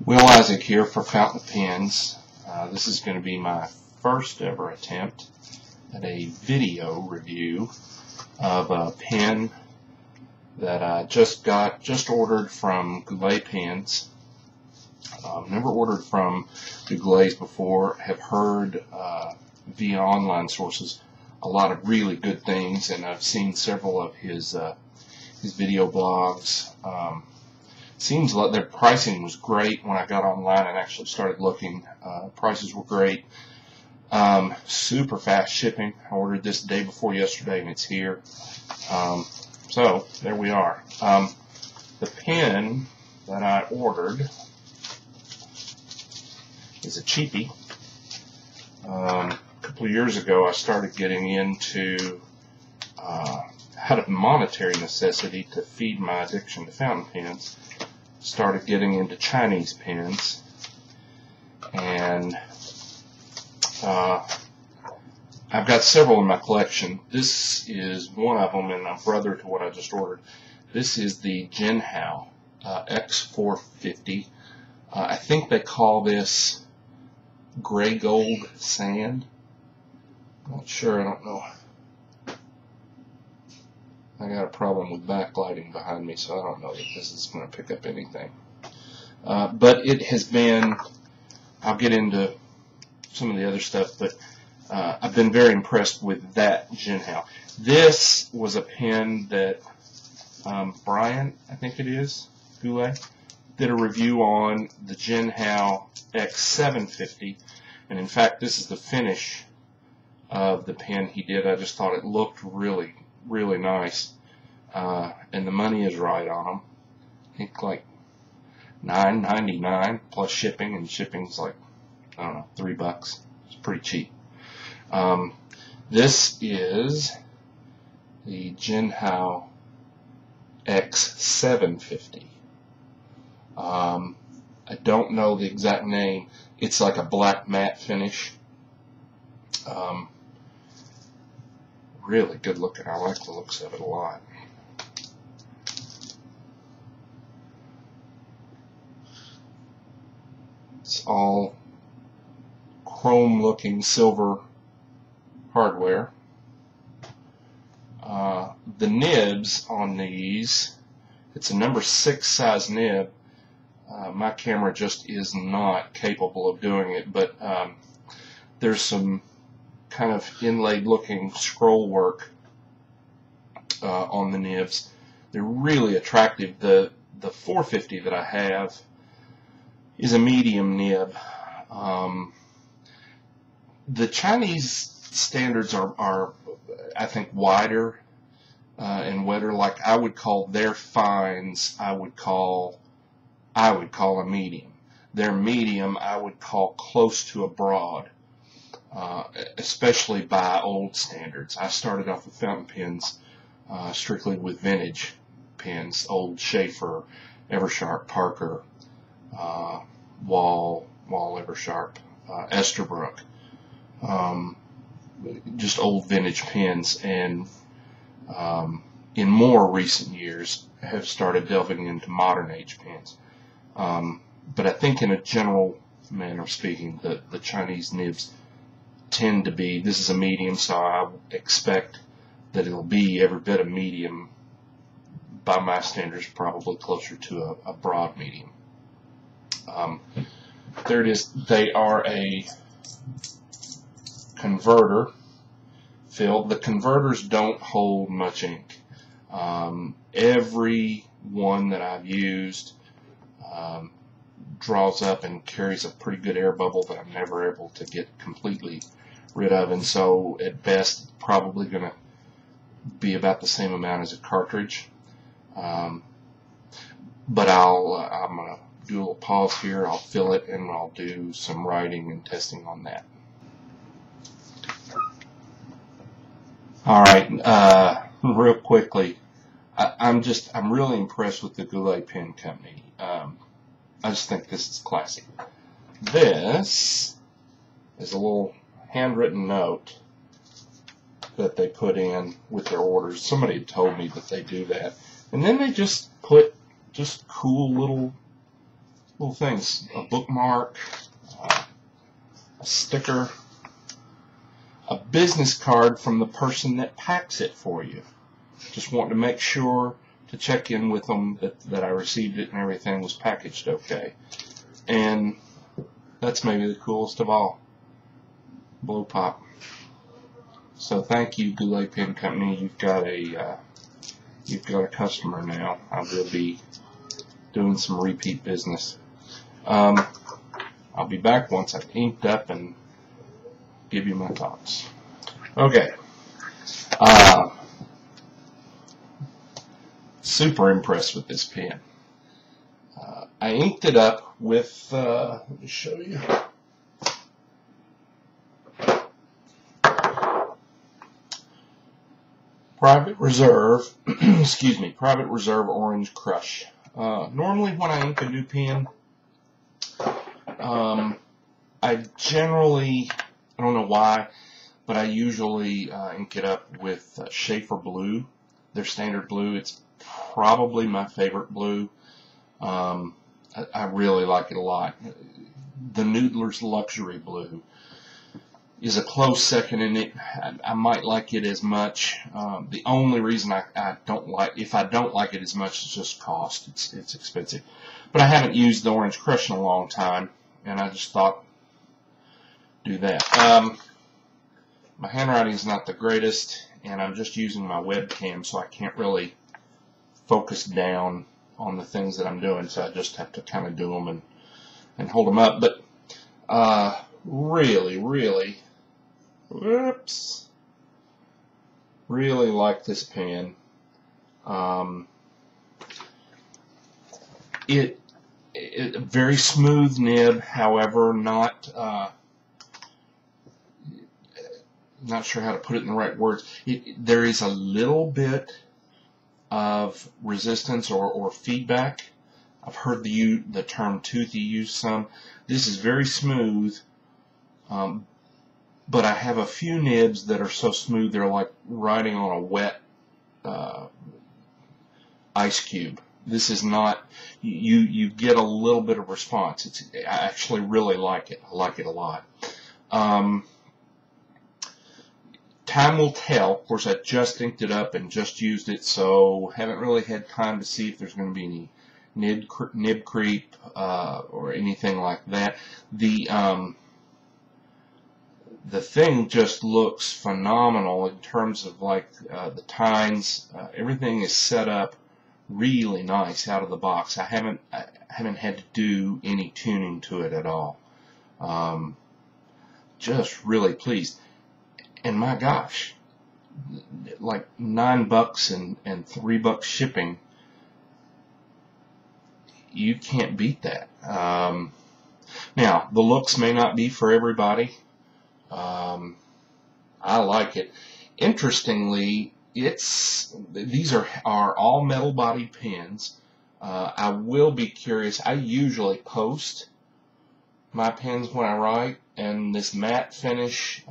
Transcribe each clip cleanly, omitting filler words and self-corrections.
Will Isaac here for Fountain Pens. This is going to be my first ever attempt at a video review of a pen that I just ordered from Goulet Pens. Never ordered from the Goulets before. Have heard via online sources a lot of really good things, and I've seen several of his video blogs. Seems like their pricing was great when I got online and actually started looking. Prices were great. Super fast shipping. I ordered this the day before yesterday and it's here. So there we are. The pen that I ordered is a cheapie. A couple of years ago I started getting into out of monetary necessity to feed my addiction to fountain pens. Started getting into Chinese pens, and I've got several in my collection. This is one of them, and a brother to what I just ordered. This is the Jinhao x750. I think they call this gray gold sand. Not sure, I don't know. I got a problem with backlighting behind me, so I don't know that this is going to pick up anything. But it has been, I'll get into some of the other stuff, but I've been very impressed with that Jinhao. This was a pen that Brian, I think it is, Goulet, did a review on the Jinhao x750, and in fact this is the finish of the pen he did. I just thought it looked really nice, and the money is right on them. I think like $9.99 plus shipping, and shipping's like, I don't know, $3. It's pretty cheap. This is the Jinhao x750. I don't know the exact name. It's like a black matte finish. Really good looking. I like the looks of it a lot. It's all chrome looking silver hardware. The nibs on these, it's a number 6 size nib. My camera just is not capable of doing it, but there's some kind of inlaid looking scroll work on the nibs. They're really attractive. The 450 that I have is a medium nib. The Chinese standards are I think wider and wetter. Like I would call their fines, I would call a medium. Their medium I would call close to a broad. Especially by old standards. I started off with fountain pens strictly with vintage pens, old Schaefer, Eversharp, Parker, Wall Eversharp, Esterbrook, just old vintage pens, and in more recent years have started delving into modern age pens. But I think in a general manner speaking, the Chinese nibs tend to be, this is a medium, so I expect that it'll be every bit a medium, by my standards probably closer to a broad medium. There it is. They are a converter filled. The converters don't hold much ink. Every one that I've used draws up and carries a pretty good air bubble that I'm never able to get completely rid of, and so at best probably going to be about the same amount as a cartridge. But I'm going to do a little pause here. I'll fill it and I'll do some writing and testing on that. Alright, real quickly, I'm really impressed with the Goulet Pen Company. I just think this is classic. This is a little handwritten note that they put in with their orders. Somebody had told me that they do that, and then they just put cool little little things, a bookmark, a sticker, a business card from the person that packs it for you. Just want to make sure to check in with them that I received it and everything was packaged okay. And that's maybe the coolest of all. Blow pop. So thank you, Goulet Pen Company. You've got a customer now. I will be doing some repeat business. I'll be back once I've inked up and give you my thoughts. Okay. Super impressed with this pen. I inked it up with, let me show you. Private Reserve, excuse me, Private Reserve Orange Crush. Normally when I ink a new pen, I generally, I don't know why, but I usually ink it up with Schaefer Blue, their standard blue. It's probably my favorite blue. I really like it a lot. The Noodler's Luxury Blue is a close second in it. I might like it as much. The only reason I don't like, if I don't like it as much, is just cost. It's expensive. But I haven't used the Orange Crush in a long time, and I just thought, do that. My handwriting is not the greatest, and I'm just using my webcam, so I can't really focus down on the things that I'm doing, so I just have to kind of do them and hold them up. But really like this pen. It very smooth nib, however, not sure how to put it in the right words. There is a little bit of resistance or feedback. I've heard the term toothy used some. This is very smooth, but I have a few nibs that are so smooth they're like riding on a wet ice cube. This is not, you get a little bit of response. I actually really like it. I like it a lot. Time will tell. Of course, I just inked it up and just used it, so haven't really had time to see if there's going to be any nib creep or anything like that. The thing just looks phenomenal in terms of like the tines. Everything is set up really nice out of the box. I haven't had to do any tuning to it at all. Just really pleased. And my gosh, like $9 and $3 shipping, you can't beat that. Now, the looks may not be for everybody. I like it. Interestingly, these are all metal body pens. I will be curious. I usually post my pens when I write, and this matte finish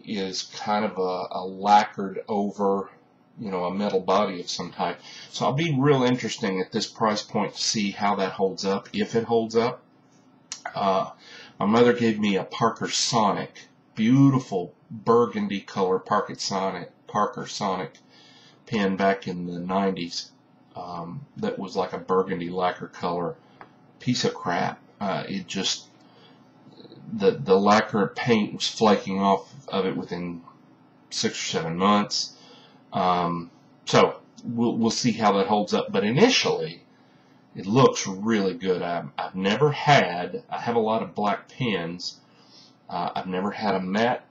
is kind of a lacquered over, a metal body of some type. So I'll be real interesting at this price point to see how that holds up, if it holds up. My mother gave me a Parker Sonic, beautiful burgundy color Parker Sonic pen back in the 90s. That was like a burgundy lacquer color. Piece of crap. It just, the lacquer paint was flaking off of it within 6 or 7 months. So we'll see how that holds up. But initially, it looks really good. I have a lot of black pens. I've never had a matte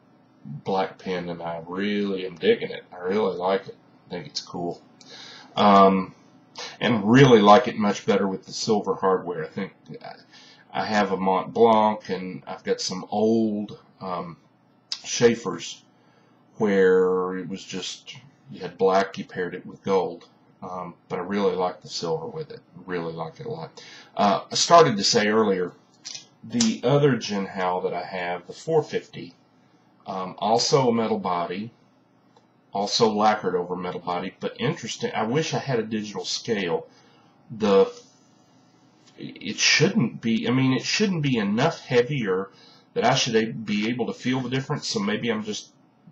black pen, and I really am digging it. I really like it. I think it's cool. And really like it much better with the silver hardware. I think I have a Mont Blanc, and I've got some old Schaefers where it was just, you had black, you paired it with gold. But I really like the silver with it. Really like it a lot. I started to say earlier, the other Jinhao that I have, the 450, also a metal body, also lacquered over metal body, but interesting, I wish I had a digital scale. The it shouldn't be. I mean, it shouldn't be enough heavier that I should be able to feel the difference. So maybe I'm just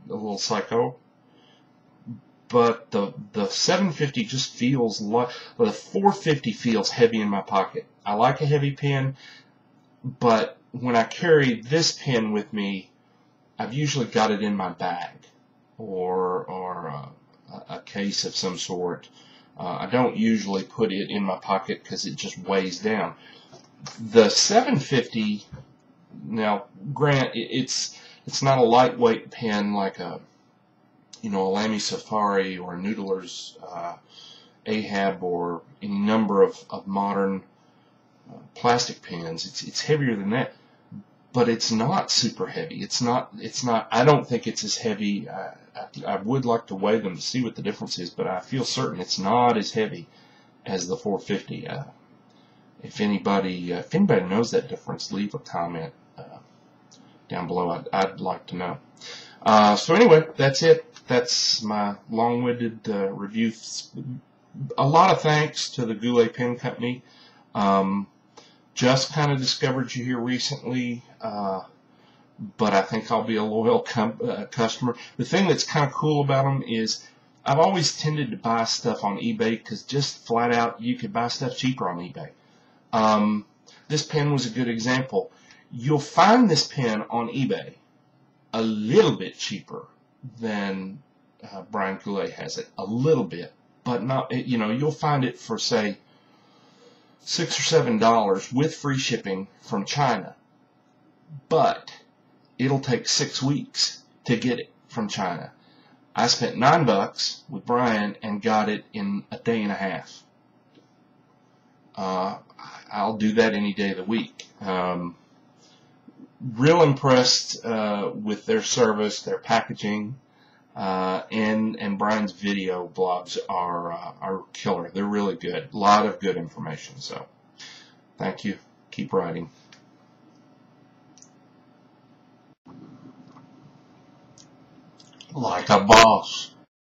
a little psycho. But the 750 just feels like, well, the 450 feels heavy in my pocket. I like a heavy pen, but when I carry this pen with me, I've usually got it in my bag or a case of some sort. I don't usually put it in my pocket because it just weighs down. The 750, now, grant it's not a lightweight pen like a Lamy Safari or Noodler's Ahab or any number of modern plastic pens. It's heavier than that, but it's not super heavy. It's not. I don't think it's as heavy. I would like to weigh them to see what the difference is, but I feel certain it's not as heavy as the 450. If anybody knows that difference, leave a comment down below. I'd like to know. So anyway, that's it. That's my long-winded review. A lot of thanks to the Goulet Pen Company. Just kind of discovered you here recently, but I think I'll be a loyal customer. The thing that's kind of cool about them is I've always tended to buy stuff on eBay because just flat out you could buy stuff cheaper on eBay. This pen was a good example. You'll find this pen on eBay a little bit cheaper than Brian Goulet has it, a little bit, but not. You'll find it for say $6 or $7 with free shipping from China, but it'll take 6 weeks to get it from China. I spent $9 with Brian and got it in a day and a half. I'll do that any day of the week. Real impressed with their service, their packaging, and Brian's video blogs are killer. They're really good. A lot of good information. So, thank you. Keep writing. Like a boss.